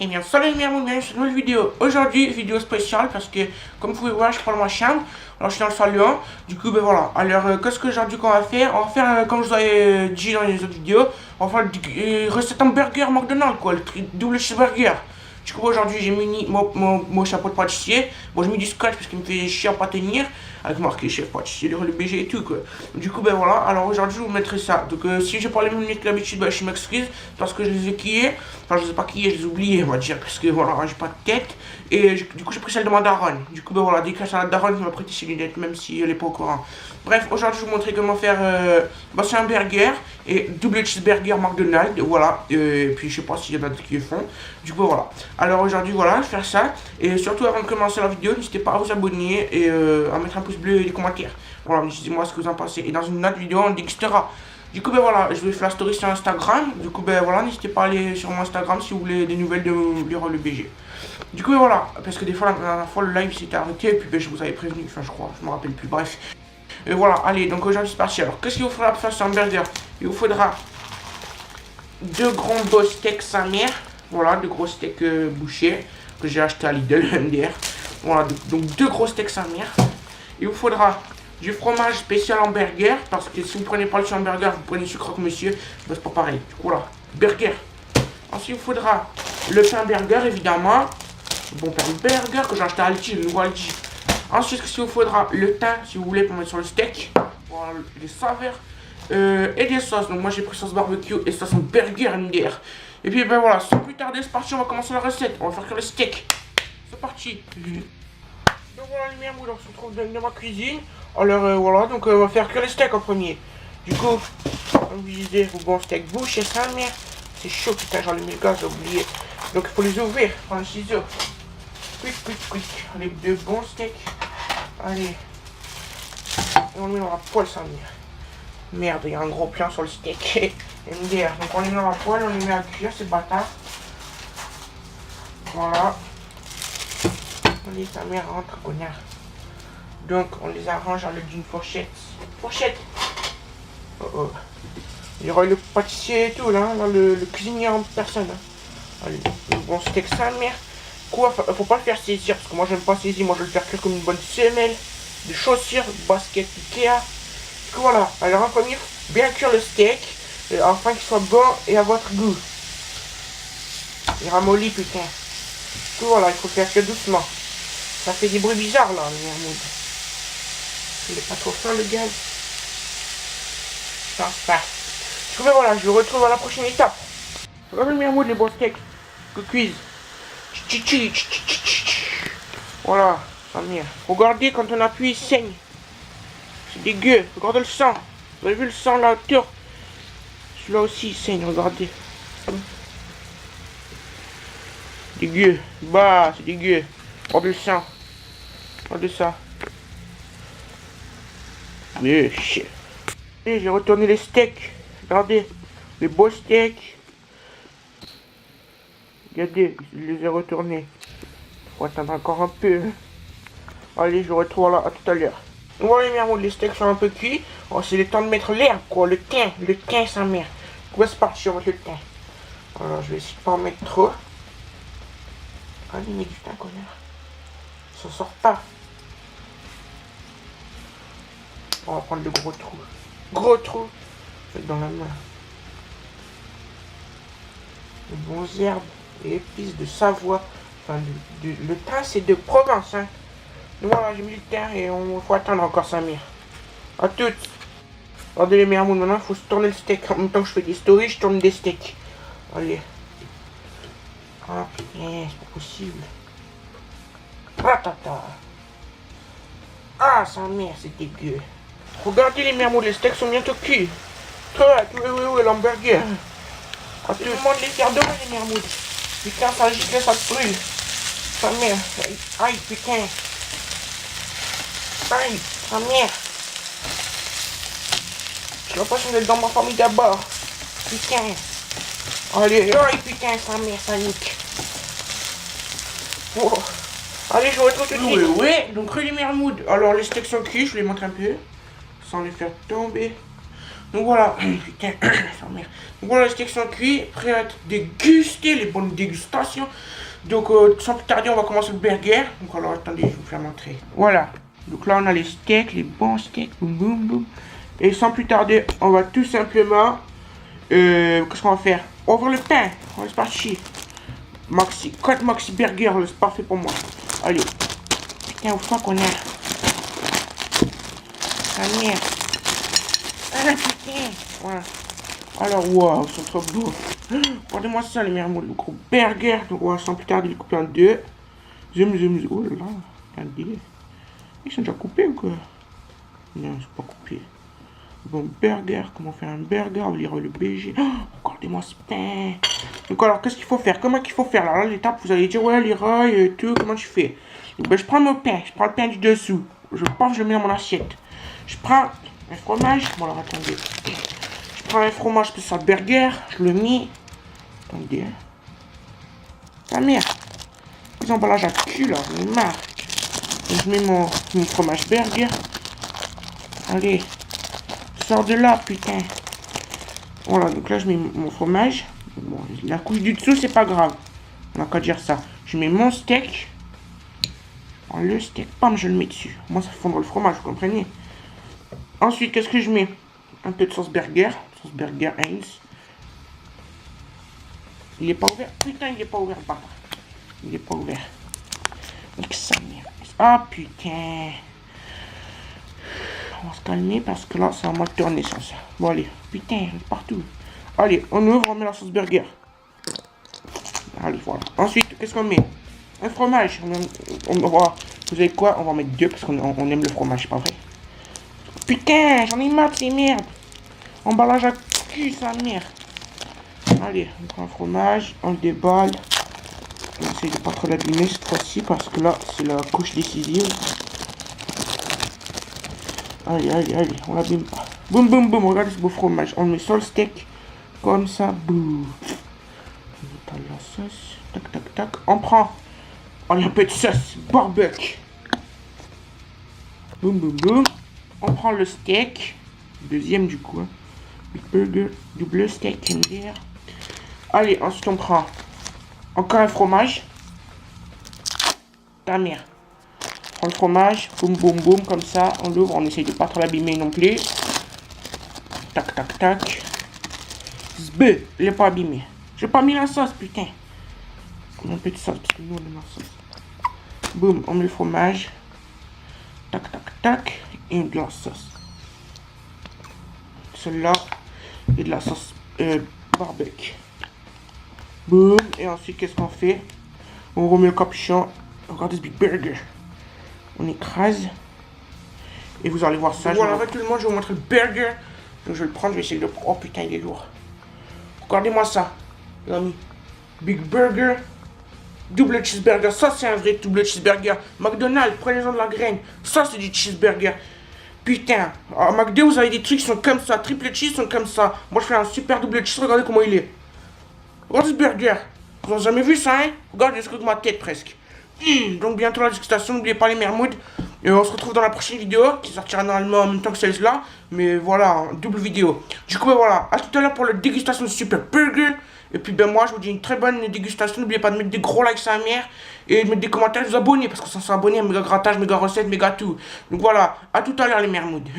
Et bien salut les bienvenue sur une nouvelle vidéo. Aujourd'hui vidéo spéciale parce que comme vous pouvez voir je prends ma chambre. Alors je suis dans le salon. Du coup ben voilà. Alors qu'est-ce que aujourd'hui qu'on va faire? On va faire comme je vous avais dit dans les autres vidéos. On va faire recette hamburger McDonald's quoi. Le double cheeseburger. Du coup aujourd'hui j'ai mis mon chapeau de pâtissier. Bon j'ai mis du scotch parce qu'il me fait chier à pas tenir. Avec marqué chef pâtissier, le BG et tout quoi. Du coup ben voilà, alors aujourd'hui je vous mettrai ça. Donc si je parle les mêmes minutes que d'habitude, ben, je m'excuse parce que je les ai quillés. Enfin je les ai pas quillés, je les ai oubliés on va dire. Parce que voilà, j'ai pas de tête. Et du coup j'ai pris celle de ma daronne. Du coup ben voilà, dès que la daronne qui m'a prêté ses lunettes même si elle est pas au courant. Bref, aujourd'hui je vais vous montrer comment faire c'est un burger et double cheeseburger McDonald's. Voilà, et puis je sais pas s'il y en a d'autres qui le font. Du coup voilà. Alors aujourd'hui voilà, je vais faire ça. Et surtout avant de commencer la vidéo, n'hésitez pas à vous abonner et à mettre un pouce bleu et des commentaires. Voilà, dites-moi ce que vous en pensez. Et dans une autre vidéo, on dégustera. Du coup, ben voilà, je vais faire la story sur Instagram. Du coup, ben voilà, n'hésitez pas à aller sur mon Instagram si vous voulez des nouvelles de le BG. Du coup, ben voilà, parce que des fois, la dernière fois, le live s'était arrêté. Et puis, ben, je vous avais prévenu, enfin, je crois, je me rappelle plus. Bref. Et voilà, allez, donc aujourd'hui, c'est parti. Alors, qu'est-ce qu'il vous faudra pour faire ce hamburger? Il vous faudra 2 grands beaux steaks sa mère. Voilà, 2 gros steaks bouchés que j'ai acheté à Lidl, MDR. Voilà, donc 2 gros steaks sa mère. Il vous faudra du fromage spécial hamburger, parce que si vous prenez pas le hamburger, vous prenez sucre comme monsieur, ben c'est pas pareil. Du coup là, burger. Ensuite il vous faudra le pain burger évidemment. Bon pain burger que j'ai acheté à Aldi, le nouveau Aldi. Ensuite il vous faudra le thym si vous voulez pour mettre sur le steak. Voilà, les saveurs. Et des sauces. Donc moi j'ai pris sauce barbecue et sauce burger MDR. Et puis ben voilà, sans plus tarder c'est parti, on va commencer la recette. On va faire que le steak. C'est parti. Donc voilà les miens, on se retrouve dans ma cuisine. Alors voilà, donc on va faire que les steaks en premier. Du coup, comme vous disiez, vos bons steaks bouchés, ça mère. C'est chaud, putain, j'ai allumé le gaz, j'ai oublié. Donc il faut les ouvrir, prendre un ciseau. Quick, quick, quick. Les 2 bons steaks. Allez. Et on les met dans la poêle, ça mère. Merde, il y a un gros plan sur le steak. MDR. Donc on les met dans la poêle, on les met à cuire, ces bâtards. Voilà. Allez, sa mère rentre, connard. Donc, on les arrange à l'aide d'une fourchette. Fourchette! Oh oh. Il y aura le pâtissier et tout, là, le cuisinier en personne. Hein. Allez, le bon steak, sa mère. Quoi, faut pas le faire saisir, parce que moi j'aime pas saisir, moi je vais le faire cuire comme une bonne semelle. Des chaussures, basket Ikea. Du coup, voilà. Alors, en premier, bien cuire le steak, afin qu'il soit bon et à votre goût. Il ramollit, putain. Du coup, voilà, il faut faire cuire doucement. Ça fait des bruits bizarres, là, le Mermoud. Il est pas trop fin, le gaz. Je pense pas. Du coup, ben voilà, je vous retrouve à la prochaine étape. Regardez le Mermoud, les bons steaks que cuisent. Voilà, ça mire. Regardez, quand on appuie, il saigne. C'est dégueu. Regardez le sang. Vous avez vu le sang, là, autour? Celui-là aussi, il saigne, regardez. Dégueu. Bah, c'est dégueu. Regardez le sang. Regardez ça. Mais shit. Et j'ai retourné les steaks. Regardez. Les beaux steaks. Regardez, je les ai retournés. Faut attendre encore un peu. Allez, je retrouve là à tout à l'heure. Voilà les mermots, les steaks sont un peu cuits. Oh, c'est le temps de mettre l'herbe, quoi. Le thym, sa mère. Quoi, c'est parti, on va mettre le thym. Alors, je vais essayer de pas en mettre trop. Allez, mets du thym, connard. Ça sort pas. On va prendre le gros trou. Gros trou. Mettre dans la main. Les bons herbes et épices de Savoie. Enfin, le thym, c'est de Provence, hein. Donc voilà, j'ai mis le thym et on faut attendre encore 5 minutes. A toutes. Regardez les mermouds, maintenant il faut se tourner le steak. En même temps que je fais des stories, je tourne des steaks. Allez. Ah putain, c'est pas possible. Ratata. Ah, sa mère, c'est dégueu. Regardez les mermouds, les steaks sont bientôt cuits. Oui, l'hamburger. À tout le monde les faire demain, les mermouds. Putain, ça gicle, ça te brûle. Sa mère. Aïe, putain. Aïe, sa mère. J'ai l'impression d'être dans ma famille d'abord. Putain. Allez, aïe, putain, sa mère, ça nique. Oh. Allez, je retrouve tout de suite. Oui, donc les mermouds. Alors, les steaks sont cuits, je vous les montre un peu. Sans les faire tomber. Donc voilà, putain, sa mère. Donc voilà, les steaks sont cuits, prêts à être dégustés, les bonnes dégustations. Donc sans plus tarder, on va commencer le burger. Donc alors attendez, je vais vous faire montrer. Voilà, donc là on a les steaks, les bons steaks, boum boum boum. Et sans plus tarder, on va tout simplement, qu'est-ce qu'on va faire? Ouvrir le pain, on va se partir. Maxi, 4 Maxi Burger, c'est parfait pour moi. Allez, putain, ouvre-toi connard. Ah merde. Ah putain, voilà. Alors, waouh, ils sont trop beaux. Regardez-moi ça, les mermots, le gros burger. Donc, on va sans plus tarder le couper en deux. Zoom, zoom, zoom. Oh là là, regardez. Ils sont déjà coupés ou quoi? Non, ils sont pas coupés. Bon, burger, comment faire un burger? On va lire le BG. Oh, regardez-moi ce pain. Donc, alors, qu'est-ce qu'il faut faire? Comment qu'il faut faire? Alors là, l'étape, vous allez dire, ouais, les rails et tout, comment tu fais? Donc, ben, je prends mon pain, je prends le pain du dessous. Je paf, je le mets dans mon assiette. Je prends un fromage. Bon, alors, attendez. Je prends un fromage spécial burger, je le mets. Attendez. Ta mère. Les emballages à cul là, j'en ai marre. Donc, je mets mon fromage burger. Allez. Sors de là, putain. Voilà, donc là je mets mon fromage. Bon, la couche du dessous, c'est pas grave. On n'a qu'à dire ça. Je mets mon steak. Alors, le steak, pam, je le mets dessus. Moi, ça fondre le fromage, vous comprenez. Ensuite, qu'est-ce que je mets? Un peu de sauce burger. Sauce burger Heinz. Il est pas ouvert. Putain, il est pas ouvert, papa. Il est pas ouvert. Donc ça merde. Ah putain. On va se calmer parce que là, ça va mal tourner ça. Bon allez. Putain, partout. Allez, on ouvre, on met la sauce burger. Allez, voilà. Ensuite, qu'est-ce qu'on met? Un fromage. On va, vous savez quoi? On va en mettre deux parce qu'on aime le fromage, pas vrai? Putain, j'en ai marre de ces merdes. Emballage à cul, sa mère. Allez, on prend un fromage, on le déballe. On essaye de pas trop l'abîmer cette fois-ci parce que là, c'est la couche décisive. Allez, allez, allez, on l'abîme pas. Boum, boum, boum, regardez ce beau fromage. On le met sur le steak. Comme ça, boum. On met la sauce. Tac, tac, tac. On prend. Allez, un peu de sauce. Barbecue. Boum, boum, boum. On prend le steak. Deuxième du coup. Hein. Big Burger. Double steak MDR. Allez, ensuite on prend encore un fromage. Ta mère. On prend le fromage. Boum, boum, boum. Comme ça, on l'ouvre. On essaye de pas trop l'abîmer non plus. Tac, tac, tac. Zbe, il est pas abîmé. J'ai pas mis la sauce, putain. On met un peu de sauce parce que nous on aime la sauce. Boum, on met le fromage. Tac, tac, tac. Et de la sauce. Celle-là. Et de la sauce barbecue. Boum. Et ensuite, qu'est-ce qu'on fait? On remet le capuchon. Regardez ce Big Burger. On écrase. Et vous allez voir ça. Voilà, avec tout le monde, je vais vous montrer le burger. Donc je vais le prendre, je vais essayer de le prendre. Oh putain, il est lourd. Regardez-moi ça, les amis. Big Burger. Double cheeseburger. Ça, c'est un vrai double cheeseburger. McDonald's, prenez-en de la graine. Ça, c'est du cheeseburger. Putain. À McDo, vous avez des trucs qui sont comme ça. Triple cheese sont comme ça. Moi, je fais un super double cheese. Regardez comment il est. Regardez ce burger. Vous n'avez jamais vu ça, hein? Regardez ce que de ma tête presque. Donc bientôt la dégustation, n'oubliez pas les mermoudes. Et on se retrouve dans la prochaine vidéo qui sortira normalement en même temps que celle-là. Mais voilà, double vidéo. Du coup, ben voilà, à tout à l'heure pour la dégustation de Super Burger. Et puis ben moi, je vous dis une très bonne dégustation. N'oubliez pas de mettre des gros likes à la mère. Et de mettre des commentaires, de vous abonner. Parce qu'on s'en sont abonnés à méga grattage, méga recettes, méga tout. Donc voilà, à tout à l'heure les mermoudes.